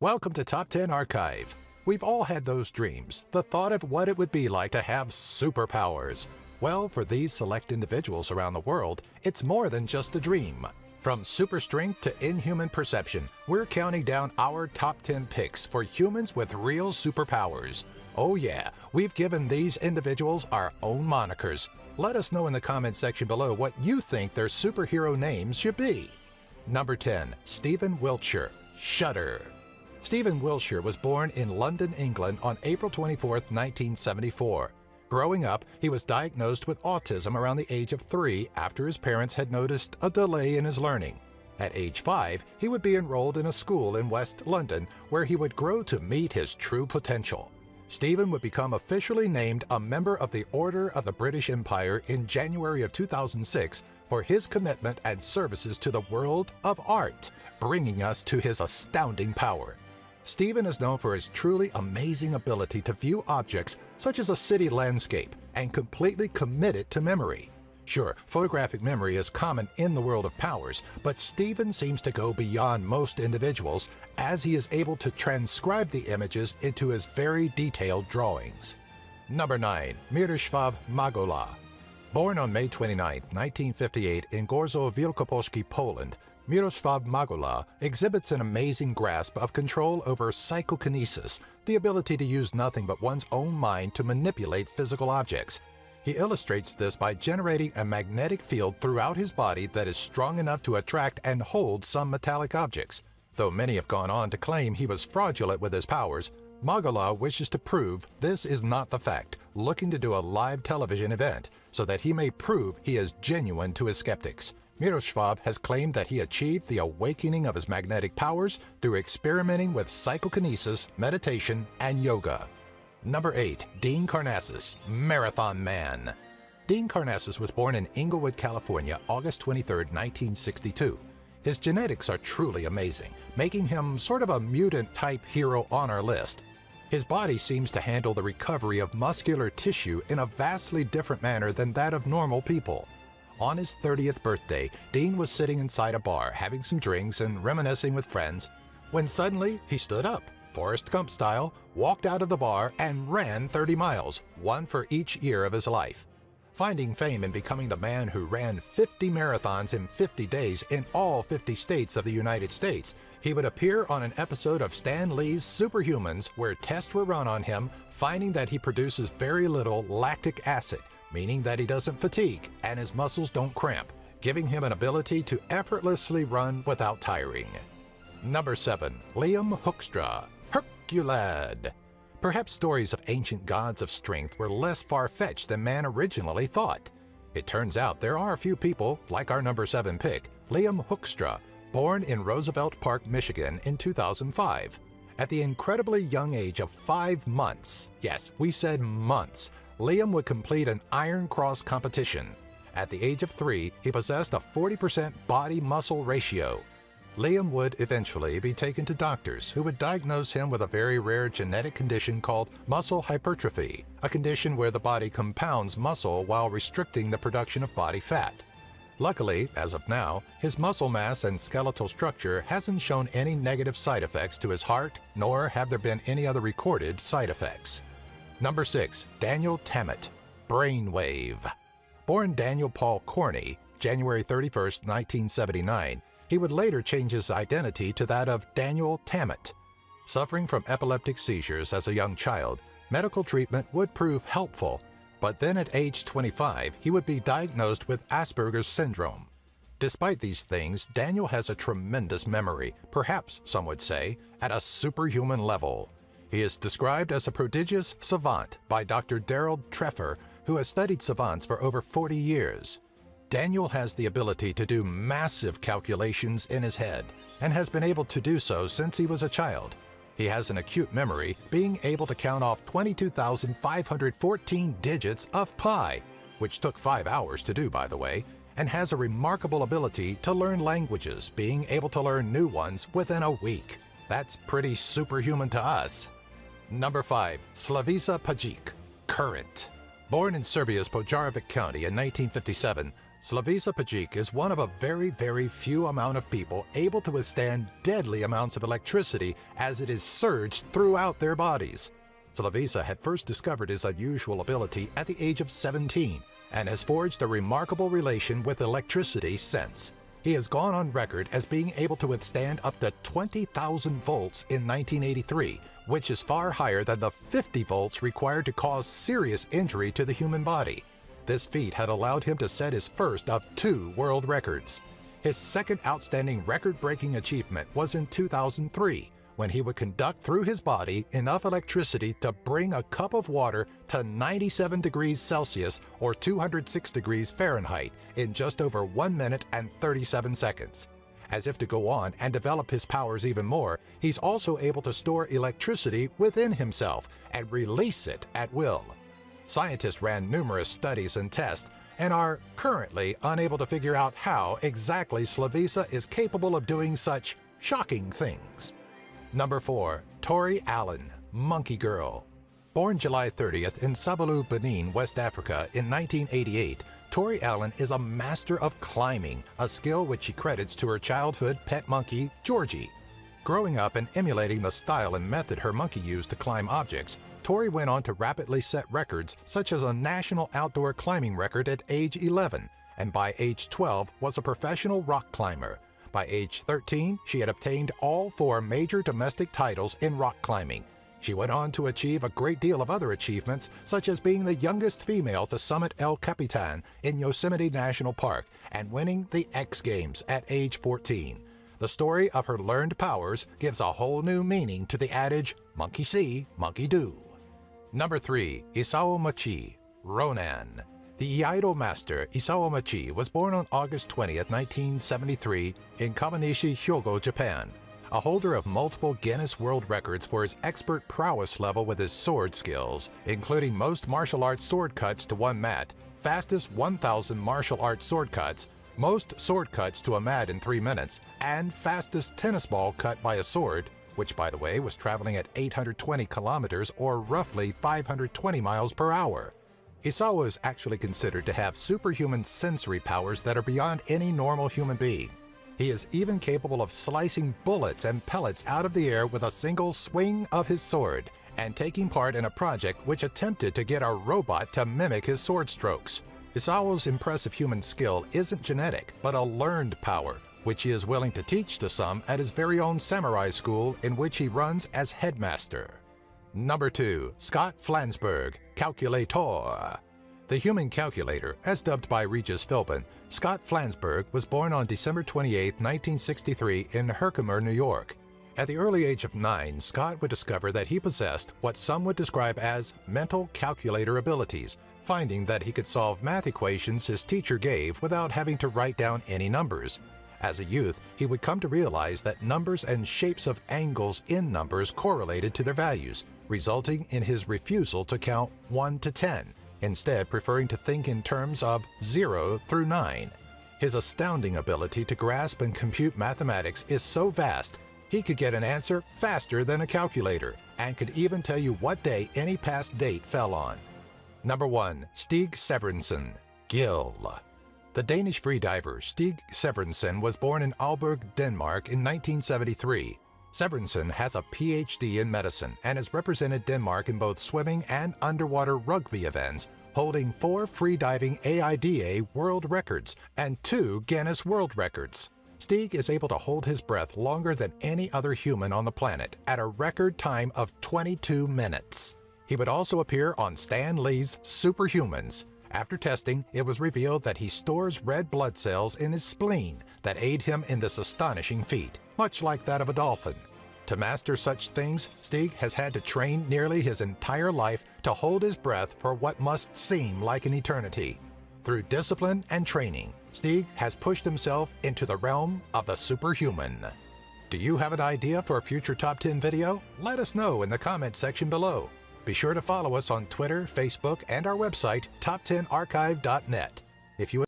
Welcome to Top 10 Archive. We've all had those dreams, the thought of what it would be like to have superpowers. Well, for these select individuals around the world, it's more than just a dream. From super strength to inhuman perception, we're counting down our top 10 picks for humans with real superpowers. Oh yeah, we've given these individuals our own monikers. Let us know in the comment section below what you think their superhero names should be. Number 10, Stephen Wiltshire, Shudder. Stephen Wiltshire was born in London, England on April 24, 1974. Growing up, he was diagnosed with autism around the age of 3 after his parents had noticed a delay in his learning. At age 5, he would be enrolled in a school in West London where he would grow to meet his true potential. Stephen would become officially named a member of the Order of the British Empire in January of 2006 for his commitment and services to the world of art, bringing us to his astounding power. Stephen is known for his truly amazing ability to view objects such as a city landscape and completely commit it to memory. Sure, photographic memory is common in the world of powers, but Stephen seems to go beyond most individuals as he is able to transcribe the images into his very detailed drawings. Number 9. Miroslav Magola. Born on May 29, 1958 in Gorzo Wielkopolski, Poland, Miroslav Magola exhibits an amazing grasp of control over psychokinesis, the ability to use nothing but one's own mind to manipulate physical objects. He illustrates this by generating a magnetic field throughout his body that is strong enough to attract and hold some metallic objects. Though many have gone on to claim he was fraudulent with his powers, Magola wishes to prove this is not the fact, looking to do a live television event so that he may prove he is genuine to his skeptics. Miroslav has claimed that he achieved the awakening of his magnetic powers through experimenting with psychokinesis, meditation, and yoga. Number 8. Dean Karnazes, Marathon Man. Dean Karnazes was born in Inglewood, California, August 23, 1962. His genetics are truly amazing, making him sort of a mutant-type hero on our list. His body seems to handle the recovery of muscular tissue in a vastly different manner than that of normal people. On his 30th birthday, Dean was sitting inside a bar having some drinks and reminiscing with friends, when suddenly he stood up, Forrest Gump style, walked out of the bar and ran 30 miles, one for each year of his life. Finding fame in becoming the man who ran 50 marathons in 50 days in all 50 states of the United States, he would appear on an episode of Stan Lee's Superhumans where tests were run on him, finding that he produces very little lactic acid, meaning that he doesn't fatigue and his muscles don't cramp, giving him an ability to effortlessly run without tiring. Number 7. Liam Hoekstra, Herculad. Perhaps stories of ancient gods of strength were less far-fetched than man originally thought. It turns out there are a few people, like our number 7 pick, Liam Hoekstra, born in Roosevelt Park, Michigan in 2005. At the incredibly young age of 5 months, yes, we said months, Liam would complete an Iron Cross competition. At the age of 3, he possessed a 40% body-muscle ratio. Liam would eventually be taken to doctors who would diagnose him with a very rare genetic condition called muscle hypertrophy, a condition where the body compounds muscle while restricting the production of body fat. Luckily, as of now, his muscle mass and skeletal structure hasn't shown any negative side effects to his heart, nor have there been any other recorded side effects. Number 6. Daniel Tammet, Brainwave. Born Daniel Paul Corney, January 31, 1979, he would later change his identity to that of Daniel Tammet. Suffering from epileptic seizures as a young child, medical treatment would prove helpful, but then at age 25, he would be diagnosed with Asperger's syndrome. Despite these things, Daniel has a tremendous memory, perhaps, some would say, at a superhuman level. He is described as a prodigious savant by Dr. Daryl Treffer, who has studied savants for over 40 years. Daniel has the ability to do massive calculations in his head, and has been able to do so since he was a child. He has an acute memory, being able to count off 22,514 digits of pi, which took 5 hours to do, by the way, and has a remarkable ability to learn languages, being able to learn new ones within a week. That's pretty superhuman to us. Number 5. Slavica Pajic, Current. Born in Serbia's Požarevac County in 1957, Slavisa Pajic is one of a very few amount of people able to withstand deadly amounts of electricity as it is surged throughout their bodies. Slavisa had first discovered his unusual ability at the age of 17 and has forged a remarkable relation with electricity since. He has gone on record as being able to withstand up to 20,000 volts in 1983, which is far higher than the 50 volts required to cause serious injury to the human body. This feat had allowed him to set his first of 2 world records. His second outstanding record-breaking achievement was in 2003, when he would conduct through his body enough electricity to bring a cup of water to 97 degrees Celsius or 206 degrees Fahrenheit in just over 1 minute and 37 seconds. As if to go on and develop his powers even more, he's also able to store electricity within himself and release it at will. Scientists ran numerous studies and tests and are currently unable to figure out how exactly Slavisa is capable of doing such shocking things. Number 4. Tori Allen, Monkey Girl. Born July 30th in Sabalu, Benin, West Africa in 1988, Tori Allen is a master of climbing, a skill which she credits to her childhood pet monkey, Georgie. Growing up and emulating the style and method her monkey used to climb objects, Tori went on to rapidly set records such as a national outdoor climbing record at age 11, and by age 12 was a professional rock climber. By age 13, she had obtained all 4 major domestic titles in rock climbing. She went on to achieve a great deal of other achievements, such as being the youngest female to summit El Capitan in Yosemite National Park and winning the X Games at age 14. The story of her learned powers gives a whole new meaning to the adage, monkey see, monkey do. Number 3. Isao Machi, Ronan. The Iaido master Isao Machi was born on August 20, 1973 in Kawanishi, Hyogo, Japan. A holder of multiple Guinness World Records for his expert prowess level with his sword skills, including most martial arts sword cuts to one mat, fastest 1,000 martial arts sword cuts, most sword cuts to a mat in 3 minutes, and fastest tennis ball cut by a sword, which by the way was traveling at 820 kilometers or roughly 520 miles per hour. Isao is actually considered to have superhuman sensory powers that are beyond any normal human being. He is even capable of slicing bullets and pellets out of the air with a single swing of his sword, and taking part in a project which attempted to get a robot to mimic his sword strokes. Isao's impressive human skill isn't genetic, but a learned power, which he is willing to teach to some at his very own samurai school in which he runs as headmaster. Number 2. Scott Flansburgh, Calculator. The human calculator, as dubbed by Regis Philbin, Scott Flansburgh was born on December 28, 1963 in Herkimer, New York. At the early age of 9, Scott would discover that he possessed what some would describe as mental calculator abilities, finding that he could solve math equations his teacher gave without having to write down any numbers. As a youth, he would come to realize that numbers and shapes of angles in numbers correlated to their values, resulting in his refusal to count 1 to 10, instead preferring to think in terms of 0 through 9. His astounding ability to grasp and compute mathematics is so vast, he could get an answer faster than a calculator, and could even tell you what day any past date fell on. Number 1. Stig Severinsen, Gil. The Danish freediver Stig Severinsen was born in Aalborg, Denmark in 1973. Severinsen has a PhD in medicine and has represented Denmark in both swimming and underwater rugby events, holding 4 freediving AIDA world records and 2 Guinness World Records. Stig is able to hold his breath longer than any other human on the planet at a record time of 22 minutes. He would also appear on Stan Lee's Superhumans. After testing, it was revealed that he stores red blood cells in his spleen that aid him in this astonishing feat, much like that of a dolphin. To master such things, Stig has had to train nearly his entire life to hold his breath for what must seem like an eternity. Through discipline and training, Stig has pushed himself into the realm of the superhuman. Do you have an idea for a future Top 10 video? Let us know in the comment section below. Be sure to follow us on Twitter, Facebook, and our website, top10archive.net. If you